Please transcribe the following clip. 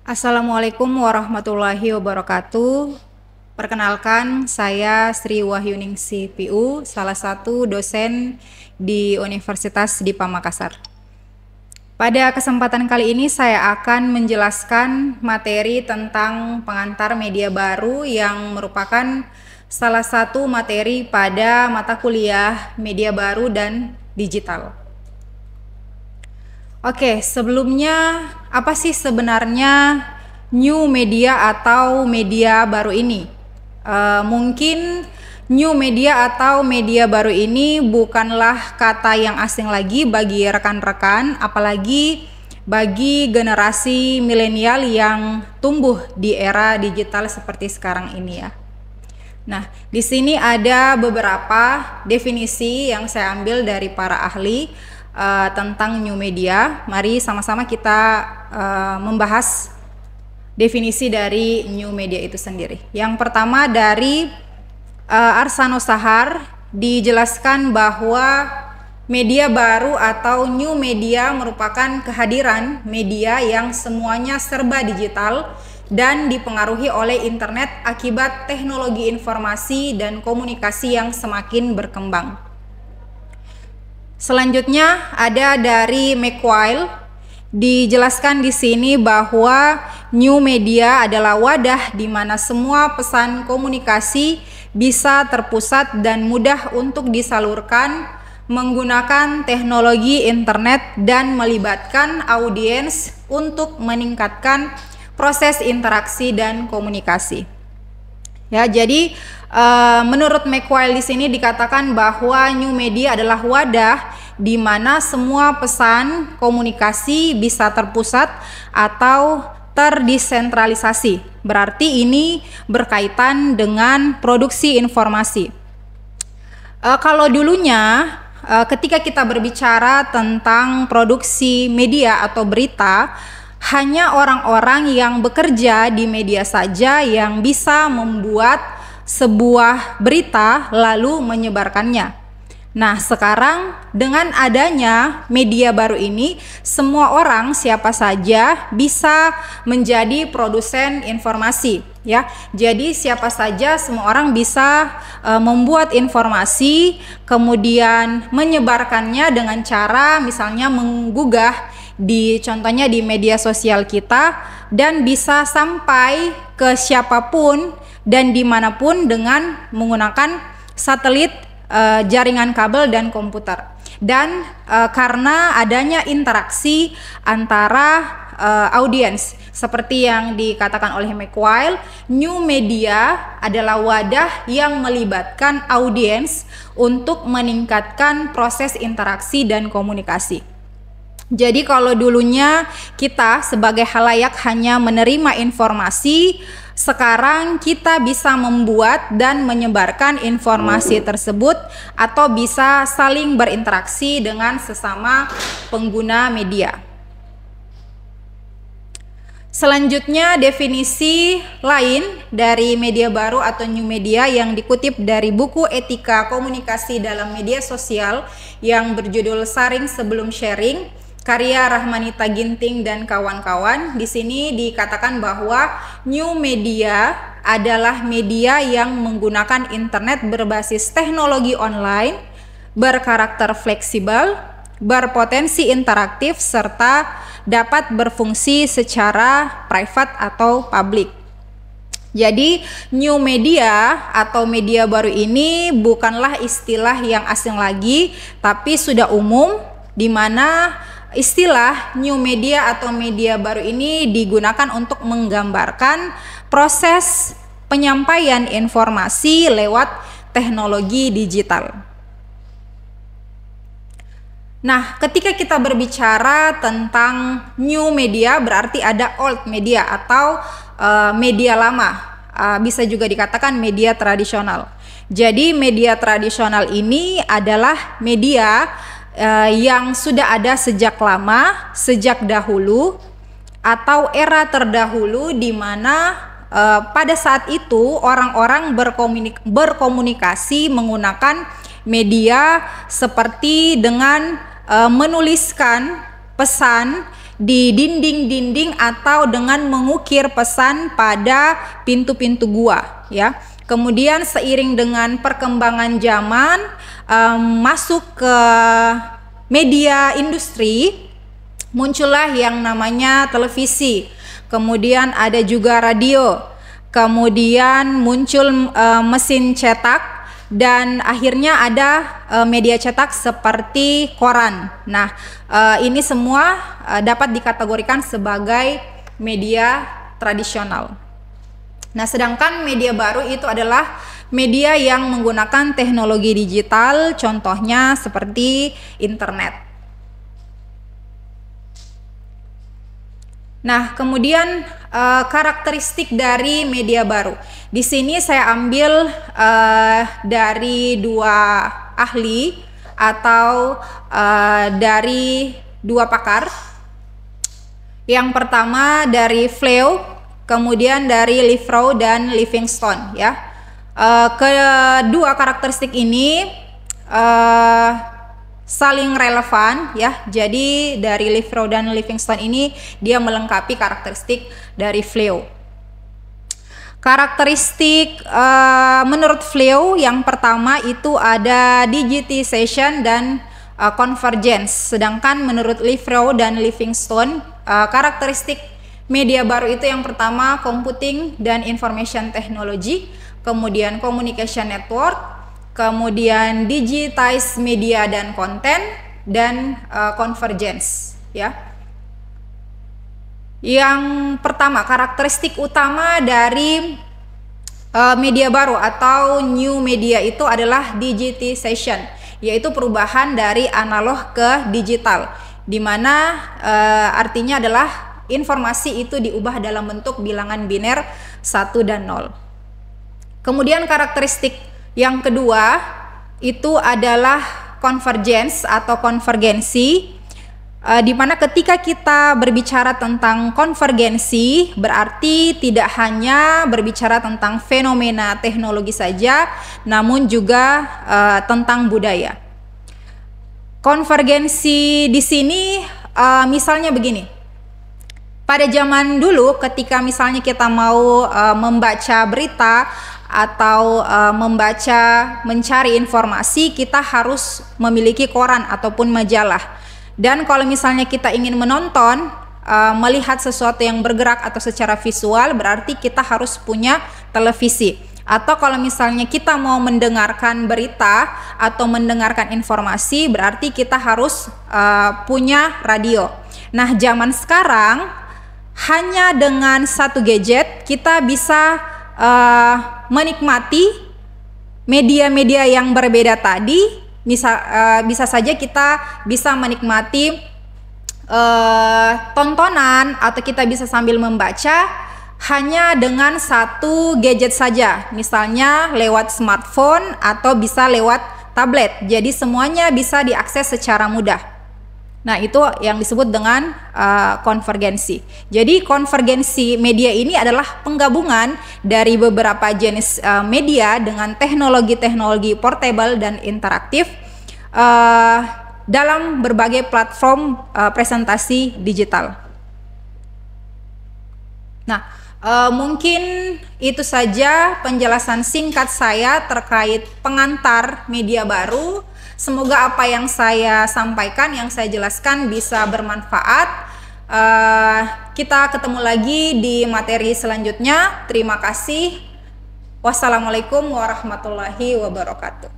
Assalamualaikum warahmatullahi wabarakatuh. Perkenalkan, saya Sri Wahyuningsi PU, salah satu dosen di Universitas di Makassar. Pada kesempatan kali ini saya akan menjelaskan materi tentang pengantar media baru yang merupakan salah satu materi pada mata kuliah media baru dan digital. Oke, sebelumnya apa sih sebenarnya new media atau media baru ini? Mungkin new media atau media baru ini bukanlah kata yang asing lagi bagi rekan-rekan, apalagi bagi generasi milenial yang tumbuh di era digital seperti sekarang ini ya. Nah, di sini ada beberapa definisi yang saya ambil dari para ahli tentang new media. Mari sama-sama kita membahas definisi dari new media itu sendiri. Yang pertama dari Arsano Sahar dijelaskan bahwa media baru atau new media merupakan kehadiran media yang semuanya serba digital dan dipengaruhi oleh internet akibat teknologi informasi dan komunikasi yang semakin berkembang. Selanjutnya ada dari McQuail, dijelaskan di sini bahwa new media adalah wadah di mana semua pesan komunikasi bisa terpusat dan mudah untuk disalurkan menggunakan teknologi internet dan melibatkan audiens untuk meningkatkan proses interaksi dan komunikasi. Ya, jadi menurut McQuail di sini dikatakan bahwa new media adalah wadah di mana semua pesan komunikasi bisa terpusat atau terdesentralisasi. Berarti ini berkaitan dengan produksi informasi. Kalau dulunya ketika kita berbicara tentang produksi media atau berita, hanya orang-orang yang bekerja di media saja yang bisa membuat sebuah berita lalu menyebarkannya. Nah, sekarang dengan adanya media baru ini, semua orang siapa saja bisa menjadi produsen informasi, ya. Jadi siapa saja, semua orang bisa membuat informasi, kemudian menyebarkannya dengan cara misalnya menggugah contohnya di media sosial kita, dan bisa sampai ke siapapun dan dimanapun dengan menggunakan satelit, jaringan kabel dan komputer. Dan karena adanya interaksi antara audiens seperti yang dikatakan oleh McQuail, new media adalah wadah yang melibatkan audiens untuk meningkatkan proses interaksi dan komunikasi. Jadi kalau dulunya kita sebagai khalayak hanya menerima informasi, sekarang kita bisa membuat dan menyebarkan informasi tersebut atau bisa saling berinteraksi dengan sesama pengguna media. Selanjutnya definisi lain dari media baru atau new media yang dikutip dari buku Etika Komunikasi dalam Media Sosial yang berjudul Saring Sebelum Sharing, karya Rahmanita Ginting dan kawan-kawan. Di sini dikatakan bahwa new media adalah media yang menggunakan internet berbasis teknologi online, berkarakter fleksibel, berpotensi interaktif, serta dapat berfungsi secara private atau publik. Jadi new media atau media baru ini bukanlah istilah yang asing lagi, tapi sudah umum, di mana istilah new media atau media baru ini digunakan untuk menggambarkan proses penyampaian informasi lewat teknologi digital. Nah, ketika kita berbicara tentang new media, berarti ada old media atau media lama, bisa juga dikatakan media tradisional. Jadi media tradisional ini adalah media yang sudah ada sejak lama, sejak dahulu, atau era terdahulu di mana pada saat itu orang-orang berkomunikasi menggunakan media seperti dengan menuliskan pesan di dinding-dinding atau dengan mengukir pesan pada pintu-pintu gua, ya. Kemudian seiring dengan perkembangan zaman, masuk ke media industri, muncullah yang namanya televisi. Kemudian ada juga radio. Kemudian muncul mesin cetak. Dan akhirnya ada media cetak seperti koran. Nah, ini semua dapat dikategorikan sebagai media tradisional. Nah, sedangkan media baru itu adalah media yang menggunakan teknologi digital, contohnya seperti internet. Nah, kemudian karakteristik dari media baru. Di sini saya ambil dari dua ahli atau dari dua pakar. Yang pertama dari Fleu, kemudian dari Livrow dan Livingstone, ya. Kedua karakteristik ini saling relevan, ya. Jadi dari Livrow dan Livingstone ini dia melengkapi karakteristik dari Fleu. Karakteristik menurut Fleu yang pertama itu ada digitization dan convergence. Sedangkan menurut Livrow dan Livingstone karakteristik media baru itu yang pertama computing dan information technology, kemudian communication network, kemudian digitize media dan konten, dan convergence, ya. Yang pertama, karakteristik utama dari media baru atau new media itu adalah digitization, yaitu perubahan dari analog ke digital, di mana artinya adalah informasi itu diubah dalam bentuk bilangan biner 1 dan 0. Kemudian karakteristik yang kedua itu adalah convergence atau konvergensi, di mana ketika kita berbicara tentang konvergensi berarti tidak hanya berbicara tentang fenomena teknologi saja, namun juga tentang budaya. Konvergensi di sini misalnya begini. Pada zaman dulu ketika misalnya kita mau membaca berita atau mencari informasi, kita harus memiliki koran ataupun majalah. Dan kalau misalnya kita ingin menonton, melihat sesuatu yang bergerak atau secara visual, berarti kita harus punya televisi. Atau kalau misalnya kita mau mendengarkan berita atau mendengarkan informasi, berarti kita harus punya radio. Nah, zaman sekarang hanya dengan satu gadget kita bisa menikmati media-media yang berbeda tadi. Bisa saja kita bisa menikmati tontonan atau kita bisa sambil membaca hanya dengan satu gadget saja, misalnya lewat smartphone atau bisa lewat tablet. Jadi semuanya bisa diakses secara mudah. Nah, itu yang disebut dengan konvergensi. Jadi konvergensi media ini adalah penggabungan dari beberapa jenis media dengan teknologi-teknologi portable dan interaktif dalam berbagai platform presentasi digital. Nah, mungkin itu saja penjelasan singkat saya terkait pengantar media baru. Semoga apa yang saya sampaikan, yang saya jelaskan bisa bermanfaat. Kita ketemu lagi di materi selanjutnya. Terima kasih. Wassalamualaikum warahmatullahi wabarakatuh.